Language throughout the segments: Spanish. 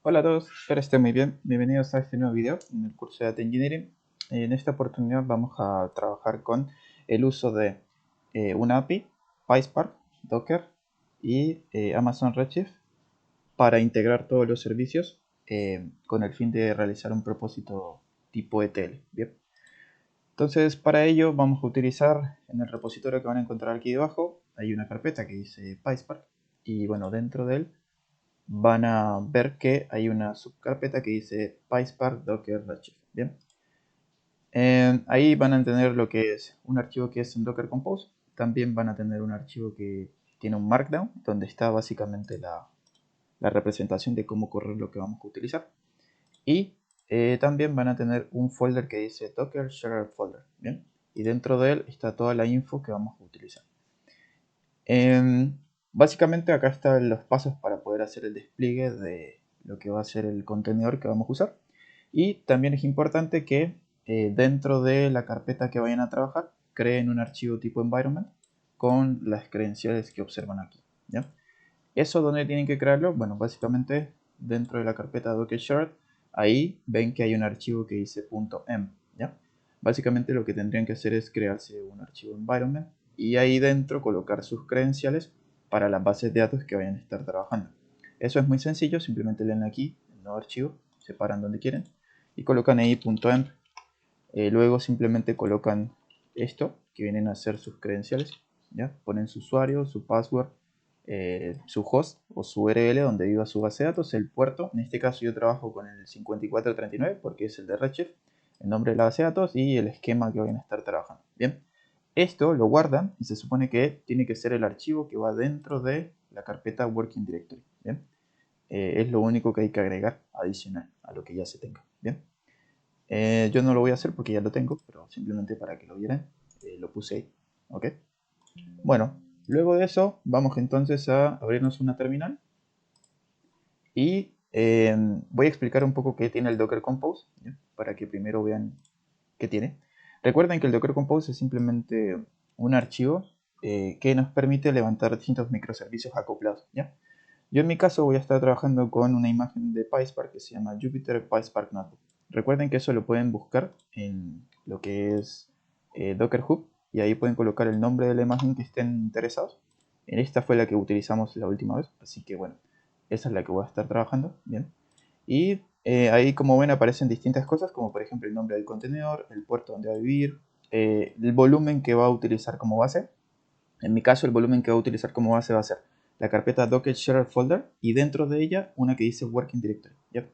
Hola a todos, espero estén muy bien. Bienvenidos a este nuevo video en el curso de Data Engineering. En esta oportunidad vamos a trabajar con el uso de una API, PySpark, Docker y Amazon Redshift para integrar todos los servicios con el fin de realizar un propósito tipo ETL. Bien. Entonces, para ello vamos a utilizar en el repositorio que van a encontrar aquí debajo, hay una carpeta que dice PySpark y bueno, dentro de él van a ver que hay una subcarpeta que dice PySpark Docker Redshift. Bien, ahí van a tener lo que es un archivo que es en Docker Compose. También van a tener un archivo que tiene un Markdown, donde está básicamente la representación de cómo correr lo que vamos a utilizar. Y también van a tener un folder que dice Docker Share Folder. Bien, y dentro de él está toda la info que vamos a utilizar. Básicamente acá están los pasos para poder hacer el despliegue de lo que va a ser el contenedor que vamos a usar. Y también es importante que dentro de la carpeta que vayan a trabajar creen un archivo tipo environment con las credenciales que observan aquí. ¿Ya? ¿Eso dónde tienen que crearlo? Bueno, básicamente dentro de la carpeta Docker Shard, ahí ven que hay un archivo que dice .env. ¿Ya? Básicamente lo que tendrían que hacer es crearse un archivo environment y ahí dentro colocar sus credenciales para las bases de datos que vayan a estar trabajando. Eso es muy sencillo, simplemente leen aquí el nuevo archivo, separan donde quieren y colocan ahí .env. Luego simplemente colocan esto, que vienen a ser sus credenciales, ¿ya? Ponen su usuario, su password, su host o su URL donde viva su base de datos, el puerto. En este caso yo trabajo con el 5439 porque es el de Redshift, el nombre de la base de datos y el esquema que vayan a estar trabajando. Bien, esto lo guardan y se supone que tiene que ser el archivo que va dentro de la carpeta Working Directory. Bien, es lo único que hay que agregar adicional a lo que ya se tenga. Bien. Yo no lo voy a hacer porque ya lo tengo, pero simplemente para que lo vieran, lo puse ahí. ¿Ok? Bueno, luego de eso, vamos entonces a abrirnos una terminal y voy a explicar un poco qué tiene el Docker Compose, ¿ya? Para que primero vean qué tiene. Recuerden que el Docker Compose es simplemente un archivo que nos permite levantar distintos microservicios acoplados. ¿Ya? Yo en mi caso voy a estar trabajando con una imagen de PySpark que se llama Jupyter PySpark Notebook. Recuerden que eso lo pueden buscar en lo que es Docker Hub y ahí pueden colocar el nombre de la imagen que estén interesados. En esta fue la que utilizamos la última vez, así que bueno, esa es la que voy a estar trabajando. Bien. Y ahí como ven aparecen distintas cosas como por ejemplo el nombre del contenedor, el puerto donde va a vivir, el volumen que va a utilizar como base. En mi caso, el volumen que voy a utilizar como base va a ser la carpeta Docker Share Folder y dentro de ella una que dice Working Directory. ¿Ya?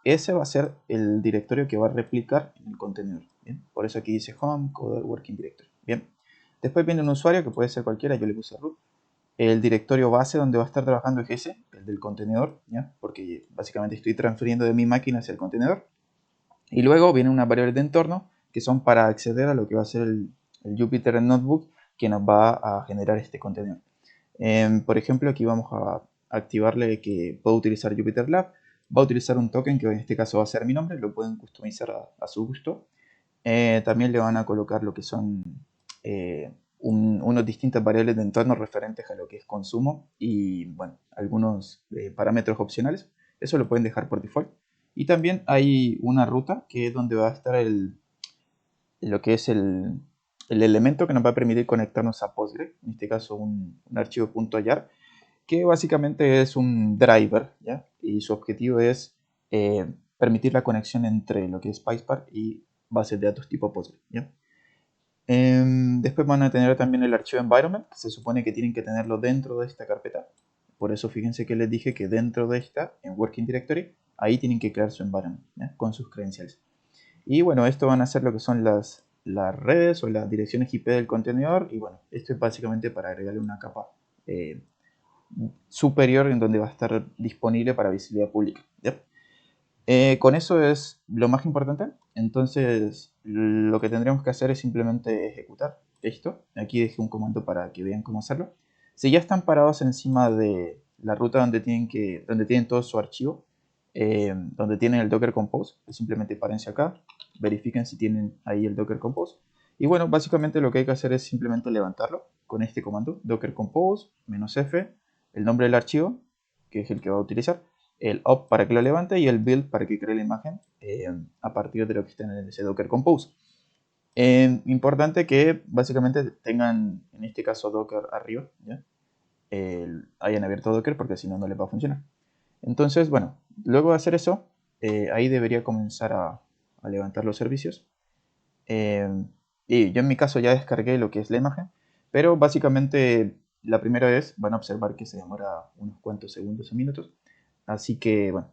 Ese va a ser el directorio que va a replicar en el contenedor. ¿Bien? Por eso aquí dice Home, Coder, Working Directory. Bien. Después viene un usuario que puede ser cualquiera, yo le puse root. El directorio base donde va a estar trabajando es ese, el del contenedor, ¿ya? Porque básicamente estoy transfiriendo de mi máquina hacia el contenedor. Y luego viene una variable de entorno que son para acceder a lo que va a ser el Jupyter Notebook que nos va a generar este contenido. Por ejemplo, aquí vamos a activarle que puedo utilizar Jupyter Lab. Va a utilizar un token que en este caso va a ser mi nombre, lo pueden customizar a su gusto. También le van a colocar lo que son unos distintas variables de entorno referentes a lo que es consumo y bueno, algunos parámetros opcionales. Eso lo pueden dejar por default. Y también hay una ruta que es donde va a estar lo que es el elemento que nos va a permitir conectarnos a Postgre, en este caso un archivo .jar, que básicamente es un driver, ¿ya? Y su objetivo es permitir la conexión entre lo que es PySpark y bases de datos tipo Postgre, ¿ya? Después van a tener también el archivo environment, que se supone que tienen que tenerlo dentro de esta carpeta. Por eso fíjense que les dije que dentro de esta, en Working Directory, ahí tienen que crear su environment, ¿ya? Con sus credenciales. Y bueno, esto van a ser lo que son las redes o las direcciones IP del contenedor. Y bueno, esto es básicamente para agregarle una capa eh, superior en donde va a estar disponible para visibilidad pública. ¿Ya? Con eso es lo más importante. Entonces, lo que tendríamos que hacer es simplemente ejecutar esto. Aquí dejé un comando para que vean cómo hacerlo. Si ya están parados encima de la ruta donde tienen todo su archivo, donde tienen el Docker Compose, pues simplemente párense acá, verifiquen si tienen ahí el Docker Compose. Y bueno, básicamente lo que hay que hacer es simplemente levantarlo con este comando, docker compose -f, el nombre del archivo, que es el que va a utilizar, el up para que lo levante y el build para que cree la imagen a partir de lo que está en ese Docker Compose. Importante que básicamente tengan, en este caso, Docker arriba, ¿ya? Hayan abierto Docker porque si no, no les va a funcionar. Entonces, bueno, luego de hacer eso, ahí debería comenzar a levantar los servicios. Y yo en mi caso ya descargué lo que es la imagen, pero básicamente la primera vez van a observar que se demora unos cuantos segundos o minutos. Así que, bueno,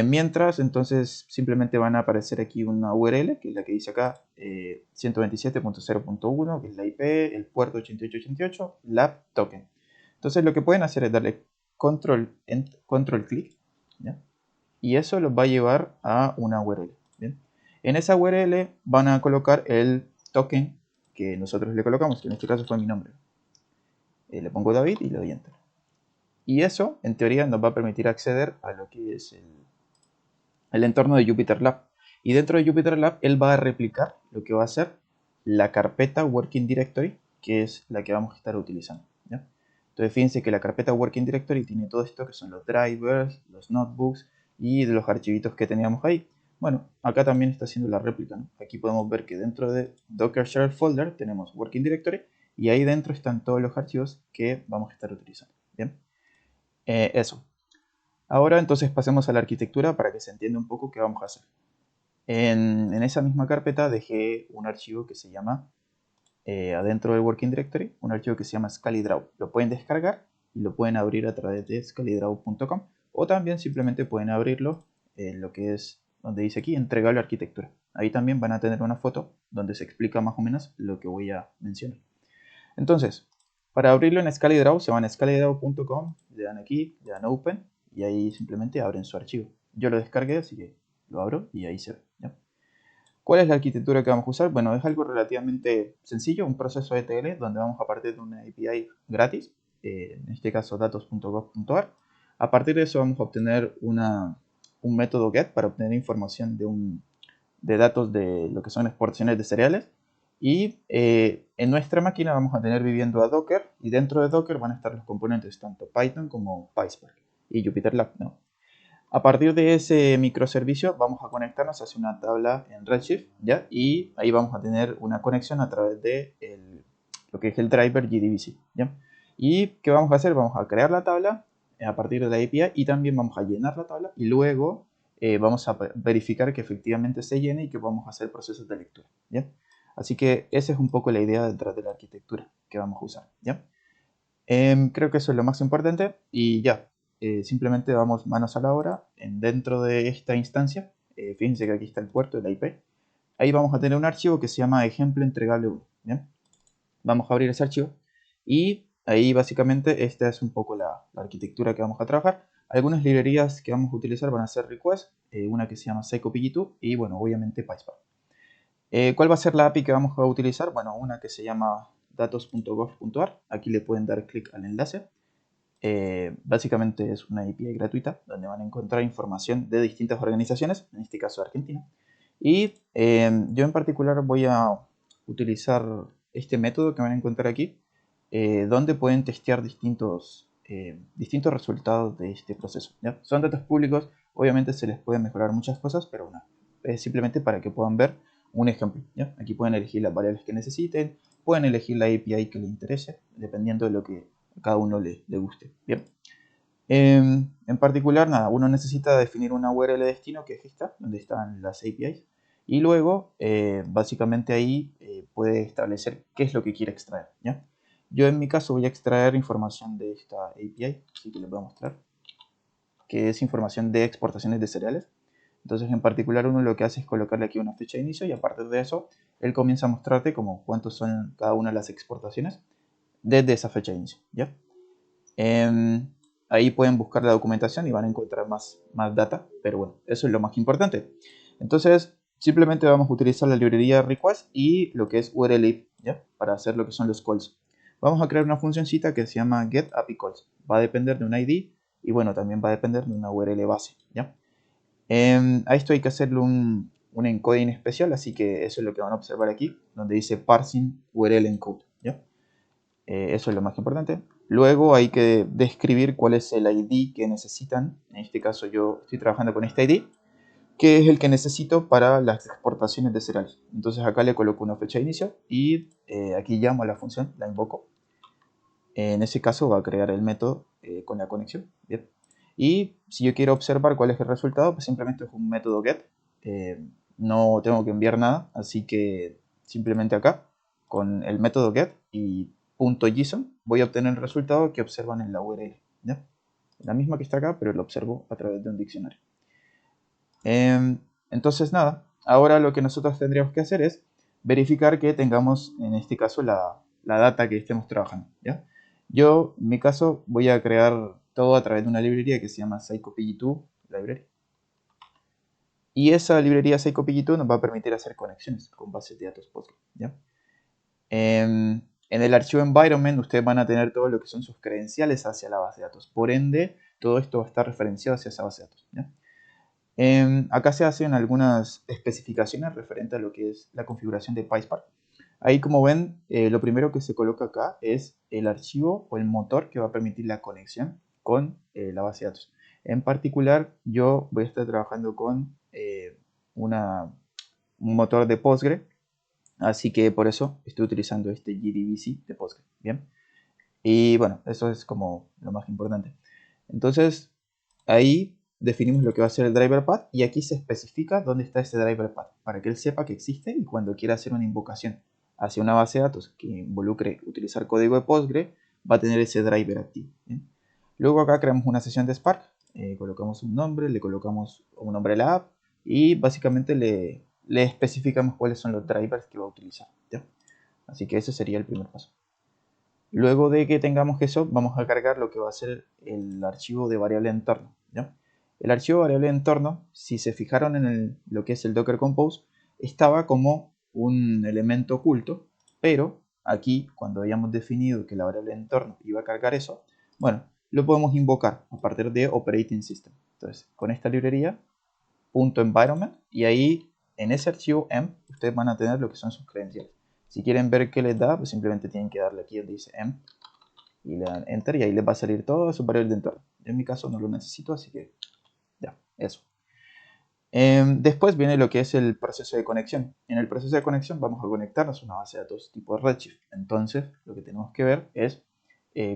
mientras, entonces simplemente van a aparecer aquí una URL, que es la que dice acá, 127.0.1, que es la IP, el puerto 8888, lab token. Entonces lo que pueden hacer es darle control clic, ¿ya? Y eso los va a llevar a una URL. ¿Bien? En esa URL van a colocar el token que nosotros le colocamos, que en este caso fue mi nombre. Le pongo David y le doy Enter. Y eso, en teoría, nos va a permitir acceder a lo que es el entorno de Jupyter Lab. Y dentro de Jupyter Lab, él va a replicar lo que va a ser la carpeta Working Directory, que es la que vamos a estar utilizando. ¿Ya? Entonces, fíjense que la carpeta Working Directory tiene todo esto, que son los drivers, los notebooks y de los archivitos que teníamos ahí. Bueno, acá también está haciendo la réplica, ¿no? Aquí podemos ver que dentro de Docker Share Folder tenemos Working Directory y ahí dentro están todos los archivos que vamos a estar utilizando. Bien, eso. Ahora entonces pasemos a la arquitectura para que se entienda un poco qué vamos a hacer. En esa misma carpeta dejé un archivo que se llama, adentro del Working Directory, un archivo que se llama scalidraw. Lo pueden descargar y lo pueden abrir a través de scalidraw.com o también simplemente pueden abrirlo en lo que es donde dice aquí entregable arquitectura. Ahí también van a tener una foto donde se explica más o menos lo que voy a mencionar. Entonces, para abrirlo en scalidraw se van a scalidraw.com, le dan aquí, le dan open y ahí simplemente abren su archivo. Yo lo descargué, así que lo abro y ahí se ve. ¿Ya? ¿Cuál es la arquitectura que vamos a usar? Bueno, es algo relativamente sencillo, un proceso ETL donde vamos a partir de una API gratis, en este caso datos.gov.ar. A partir de eso vamos a obtener un método get para obtener información de datos de lo que son exportaciones de cereales. Y en nuestra máquina vamos a tener viviendo a Docker y dentro de Docker van a estar los componentes tanto Python como PySpark y JupyterLab, ¿no? A partir de ese microservicio vamos a conectarnos hacia una tabla en Redshift, ¿ya? Y ahí vamos a tener una conexión a través de lo que es el driver JDBC, ¿ya? ¿Y qué vamos a hacer? Vamos a crear la tabla a partir de la API y también vamos a llenar la tabla y luego vamos a verificar que efectivamente se llene y que vamos a hacer procesos de lectura, ¿ya? Así que esa es un poco la idea detrás de la arquitectura que vamos a usar, ¿ya? Creo que eso es lo más importante y ya, simplemente vamos manos a la obra dentro de esta instancia. Fíjense que aquí está el puerto de la IP. Ahí vamos a tener un archivo que se llama ejemplo entregable 1. ¿Bien? Vamos a abrir ese archivo y ahí básicamente esta es un poco la arquitectura que vamos a trabajar. Algunas librerías que vamos a utilizar van a ser request, una que se llama scopg2 y bueno, obviamente PySpark. ¿Cuál va a ser la API que vamos a utilizar? Bueno, una que se llama datos.gov.ar. Aquí le pueden dar clic al enlace. Básicamente es una API gratuita donde van a encontrar información de distintas organizaciones, en este caso Argentina. Y yo en particular voy a utilizar este método que van a encontrar aquí, donde pueden testear distintos resultados de este proceso, ¿ya? Son datos públicos, obviamente se les pueden mejorar muchas cosas, pero bueno, es simplemente para que puedan ver un ejemplo, ¿ya? Aquí pueden elegir las variables que necesiten, pueden elegir la API que les interese, dependiendo de lo que a cada uno le guste. Bien. En particular, nada, uno necesita definir una URL de destino que es esta, donde están las APIs, y luego, básicamente ahí puede establecer qué es lo que quiere extraer, ¿ya? Yo en mi caso voy a extraer información de esta API, así que les voy a mostrar, que es información de exportaciones de cereales. Entonces, en particular, uno lo que hace es colocarle aquí una fecha de inicio y a partir de eso, él comienza a mostrarte como cuántos son cada una de las exportaciones desde esa fecha de inicio, ¿ya? Ahí pueden buscar la documentación y van a encontrar más data, pero bueno, eso es lo más importante. Entonces, simplemente vamos a utilizar la librería request y lo que es URL ¿ya? Para hacer lo que son los calls. Vamos a crear una funcioncita que se llama getAPICalls. Va a depender de un ID y bueno, también va a depender de una URL base, ¿ya? A esto hay que hacerle un encoding especial, así que eso es lo que van a observar aquí, donde dice parsing URL encode, ¿ya? Eso es lo más importante. Luego hay que describir cuál es el ID que necesitan. En este caso yo estoy trabajando con este ID, que es el que necesito para las exportaciones de cereales. Entonces acá le coloco una fecha de inicio y aquí llamo a la función, la invoco. En ese caso va a crear el método con la conexión. Bien. Y si yo quiero observar cuál es el resultado, pues simplemente es un método get. No tengo que enviar nada, así que simplemente acá, con el método get y .json, voy a obtener el resultado que observan en la URL. ¿Ya? La misma que está acá, pero lo observo a través de un diccionario. Entonces, nada, ahora lo que nosotros tendríamos que hacer es verificar que tengamos, en este caso, la data que estemos trabajando. ¿Ya? Yo, en mi caso, voy a crear todo a través de una librería que se llama psychopg2 library. Y esa librería psychopg2 nos va a permitir hacer conexiones con bases de datos Postgre. ¿Ya? En el archivo environment ustedes van a tener todo lo que son sus credenciales hacia la base de datos. Por ende, todo esto va a estar referenciado hacia esa base de datos. ¿Ya? Acá se hacen algunas especificaciones referentes a lo que es la configuración de PySpark. Ahí, como ven, lo primero que se coloca acá es el archivo o el motor que va a permitir la conexión con la base de datos. En particular, yo voy a estar trabajando con un motor de Postgre, así que por eso estoy utilizando este JDBC de Postgre. Bien. Y bueno, eso es como lo más importante. Entonces, ahí definimos lo que va a ser el driver path y aquí se especifica dónde está ese driver path para que él sepa que existe y cuando quiera hacer una invocación hacia una base de datos que involucre utilizar código de Postgre, va a tener ese driver activo. ¿Bien? Luego acá creamos una sesión de Spark, colocamos un nombre, le colocamos un nombre a la app y básicamente le especificamos cuáles son los drivers que va a utilizar. ¿Ya? Así que ese sería el primer paso. Luego de que tengamos eso, vamos a cargar lo que va a ser el archivo de variable entorno. ¿Ya? El archivo de variable entorno, si se fijaron en lo que es el Docker Compose, estaba como un elemento oculto, pero aquí, cuando hayamos definido que la variable entorno iba a cargar eso, bueno, lo podemos invocar a partir de Operating System. Entonces, con esta librería, .environment, y ahí en ese archivo env ustedes van a tener lo que son sus credenciales. Si quieren ver qué les da, pues simplemente tienen que darle aquí donde dice env y le dan enter y ahí les va a salir todo su variable de entorno. Yo en mi caso no lo necesito, así que ya, eso. Después viene lo que es el proceso de conexión. En el proceso de conexión vamos a conectarnos a una base de datos tipo Redshift. Entonces, lo que tenemos que ver es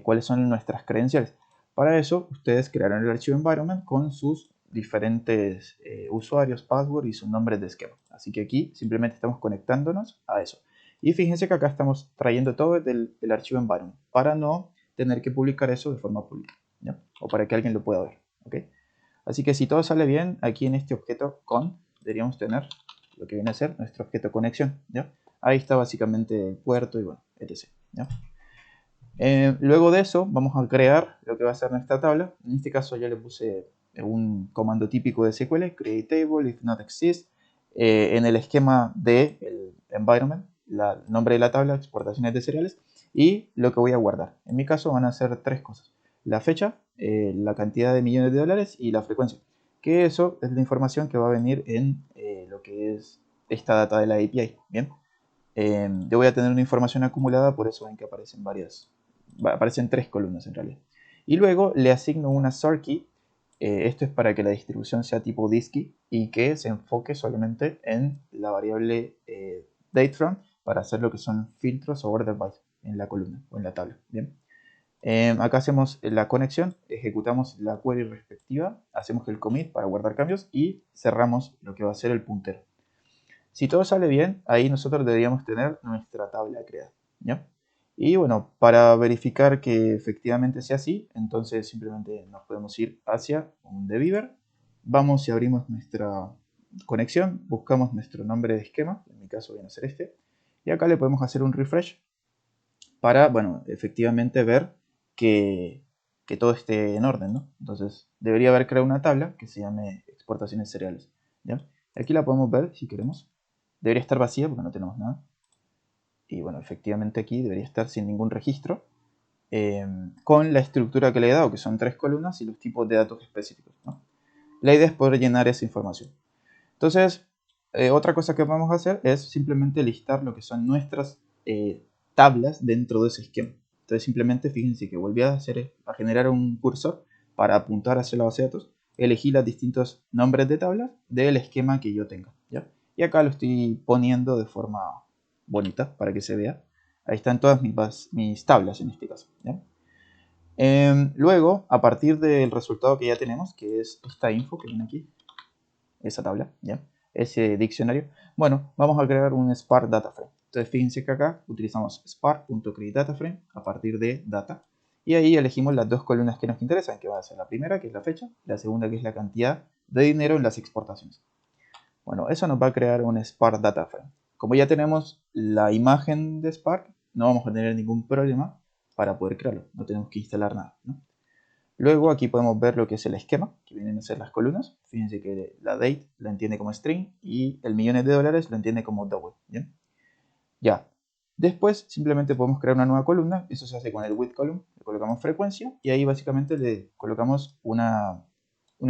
cuáles son nuestras credenciales. Para eso, ustedes crearán el archivo environment con sus diferentes usuarios, password y sus nombres de esquema. Así que aquí simplemente estamos conectándonos a eso. Y fíjense que acá estamos trayendo todo desde el archivo environment para no tener que publicar eso de forma pública, ¿ya? O para que alguien lo pueda ver. ¿Okay? Así que si todo sale bien, aquí en este objeto con deberíamos tener lo que viene a ser nuestro objeto conexión. ¿Ya? Ahí está básicamente el puerto y bueno, etc. ¿Ya? Luego de eso vamos a crear lo que va a ser nuestra tabla. En este caso ya le puse un comando típico de SQL, create table if not exist, en el esquema del environment, el nombre de la tabla, exportaciones de cereales y lo que voy a guardar. En mi caso van a ser tres cosas: la fecha, la cantidad de millones de dólares y la frecuencia, que eso es la información que va a venir en lo que es esta data de la API. Bien, yo voy a tener una información acumulada, por eso ven que aparecen tres columnas en realidad. Y luego le asigno una sort key. Esto es para que la distribución sea tipo diskey y que se enfoque solamente en la variable datefront para hacer lo que son filtros o order by en la columna o en la tabla. Bien. Acá hacemos la conexión, ejecutamos la query respectiva, hacemos el commit para guardar cambios y cerramos lo que va a ser el puntero. Si todo sale bien, ahí nosotros deberíamos tener nuestra tabla creada. ¿Ya? Y bueno, para verificar que efectivamente sea así, entonces simplemente nos podemos ir hacia un debugger, vamos y abrimos nuestra conexión, buscamos nuestro nombre de esquema, en mi caso viene a ser este, y acá le podemos hacer un refresh para, bueno, efectivamente ver que todo esté en orden, ¿no? Entonces debería haber creado una tabla que se llame exportaciones cereales. ¿Ya? Aquí la podemos ver si queremos. Debería estar vacía porque no tenemos nada. Y bueno, efectivamente aquí debería estar sin ningún registro. Con la estructura que le he dado, que son tres columnas y los tipos de datos específicos, ¿no? La idea es poder llenar esa información. Entonces, otra cosa que vamos a hacer es simplemente listar lo que son nuestras tablas dentro de ese esquema. Entonces simplemente fíjense que volví a generar un cursor para apuntar hacia la base de datos. Elegí los distintos nombres de tablas del esquema que yo tenga, ¿ya? Y acá lo estoy poniendo de forma bonita para que se vea. Ahí están todas mis tablas en este caso, ¿ya? Luego, a partir del resultado que ya tenemos, que es esta info que viene aquí, esa tabla, ¿ya? Ese diccionario, bueno, vamos a crear un Spark Data Frame. Entonces fíjense que acá utilizamos spark.createDataFrame a partir de data, y ahí elegimos las dos columnas que nos interesan, que va a ser la primera, que es la fecha, y la segunda, que es la cantidad de dinero en las exportaciones. Bueno, eso nos va a crear un Spark Data Frame. Como ya tenemos la imagen de Spark, no vamos a tener ningún problema para poder crearlo, no tenemos que instalar nada, ¿no? Luego aquí podemos ver lo que es el esquema, que vienen a ser las columnas. Fíjense que la date la entiende como string y el millones de dólares lo entiende como double, ¿bien? Ya. Después simplemente podemos crear una nueva columna, eso se hace con el with column, le colocamos frecuencia y ahí básicamente le colocamos una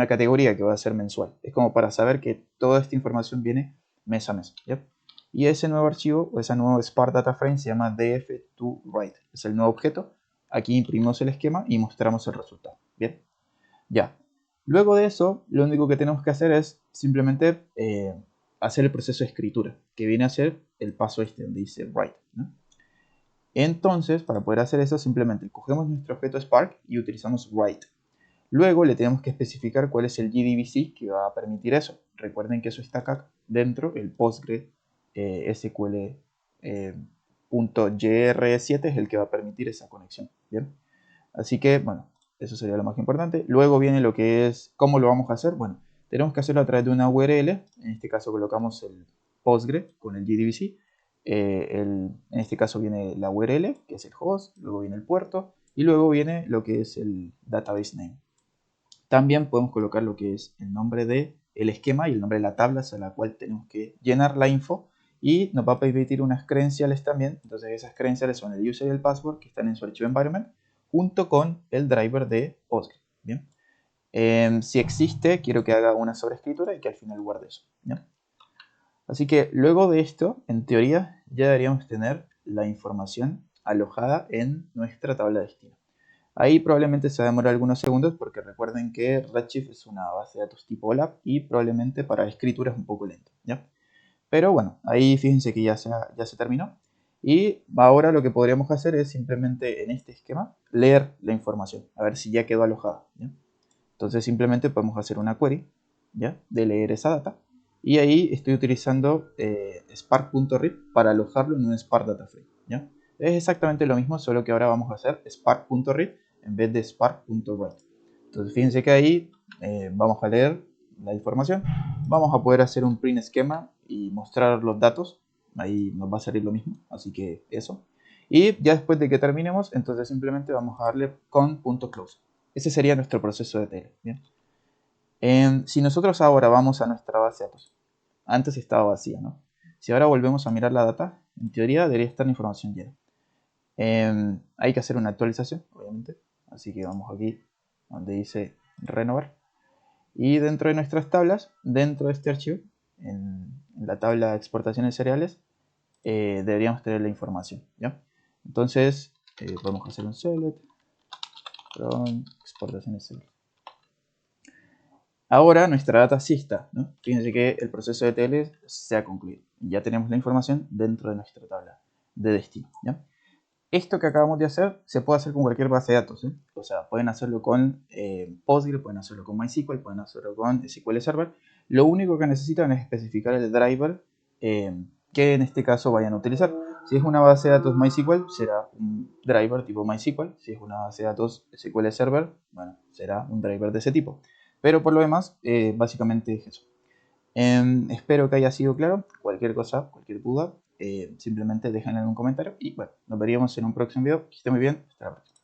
categoría que va a ser mensual. Es como para saber que toda esta información viene mes a mes, ¿ya? Y ese nuevo archivo o ese nuevo Spark Data Frame se llama df2write, es el nuevo objeto. Aquí imprimimos el esquema y mostramos el resultado, ¿bien? Ya. Luego de eso, lo único que tenemos que hacer es simplemente hacer el proceso de escritura, que viene a ser el paso este donde dice write, ¿no? Entonces, para poder hacer eso, simplemente cogemos nuestro objeto Spark y utilizamos write. Luego le tenemos que especificar cuál es el JDBC que va a permitir eso. Recuerden que eso está acá dentro, el Postgre SQL .gr7 es el que va a permitir esa conexión, ¿bien? Así que, bueno, eso sería lo más importante. Luego viene lo que es, ¿cómo lo vamos a hacer? Bueno, tenemos que hacerlo a través de una URL. En este caso colocamos el Postgre con el JDBC. En este caso viene la URL, que es el host, luego viene el puerto, y luego viene lo que es el database name. También podemos colocar lo que es el nombre del esquema y el nombre de la tabla a la cual tenemos que llenar la info, y nos va a permitir unas credenciales también. Entonces esas credenciales son el user y el password que están en su archivo environment junto con el driver de Postgre, ¿bien? Si existe, quiero que haga una sobreescritura y que al final guarde eso, ¿ya? Así que luego de esto, en teoría, ya deberíamos tener la información alojada en nuestra tabla de destino. Ahí probablemente se va a demorar algunos segundos porque recuerden que Redshift es una base de datos tipo OLAP y probablemente para escritura es un poco lento, ¿ya? Pero bueno, ahí fíjense que ya se terminó. Y ahora lo que podríamos hacer es simplemente en este esquema leer la información, a ver si ya quedó alojada, ¿ya? Entonces simplemente podemos hacer una query, ¿ya?, de leer esa data. Y ahí estoy utilizando spark.read para alojarlo en un Spark Data Frame, ¿ya? Es exactamente lo mismo, solo que ahora vamos a hacer spark.read en vez de spark.write. Entonces fíjense que ahí vamos a leer la información, vamos a poder hacer un print esquema y mostrar los datos. Ahí nos va a salir lo mismo, así que eso. Y ya después de que terminemos, entonces simplemente vamos a darle con .close. Ese sería nuestro proceso de TL, ¿bien? Si nosotros ahora vamos a nuestra base de datos, antes estaba vacía, ¿no? Si ahora volvemos a mirar la data, en teoría debería estar la información llena. Hay que hacer una actualización, obviamente. Así que vamos aquí donde dice renovar. Y dentro de nuestras tablas, dentro de este archivo, en la tabla de exportaciones cereales, deberíamos tener la información, ¿ya? Entonces, podemos hacer un select from exportaciones cereales. Ahora nuestra data sí está, ¿no? Fíjense que el proceso de TL se ha concluido. Ya tenemos la información dentro de nuestra tabla de destino, ¿ya? Esto que acabamos de hacer se puede hacer con cualquier base de datos, ¿eh? O sea, pueden hacerlo con Postgre, pueden hacerlo con MySQL, pueden hacerlo con SQL Server. Lo único que necesitan es especificar el driver que en este caso vayan a utilizar. Si es una base de datos MySQL, será un driver tipo MySQL. Si es una base de datos SQL Server, bueno, será un driver de ese tipo. Pero por lo demás, básicamente es eso. Espero que haya sido claro. Cualquier cosa, cualquier duda, simplemente déjenla en un comentario. Y bueno, nos veríamos en un próximo video. Que esté muy bien. Hasta la próxima.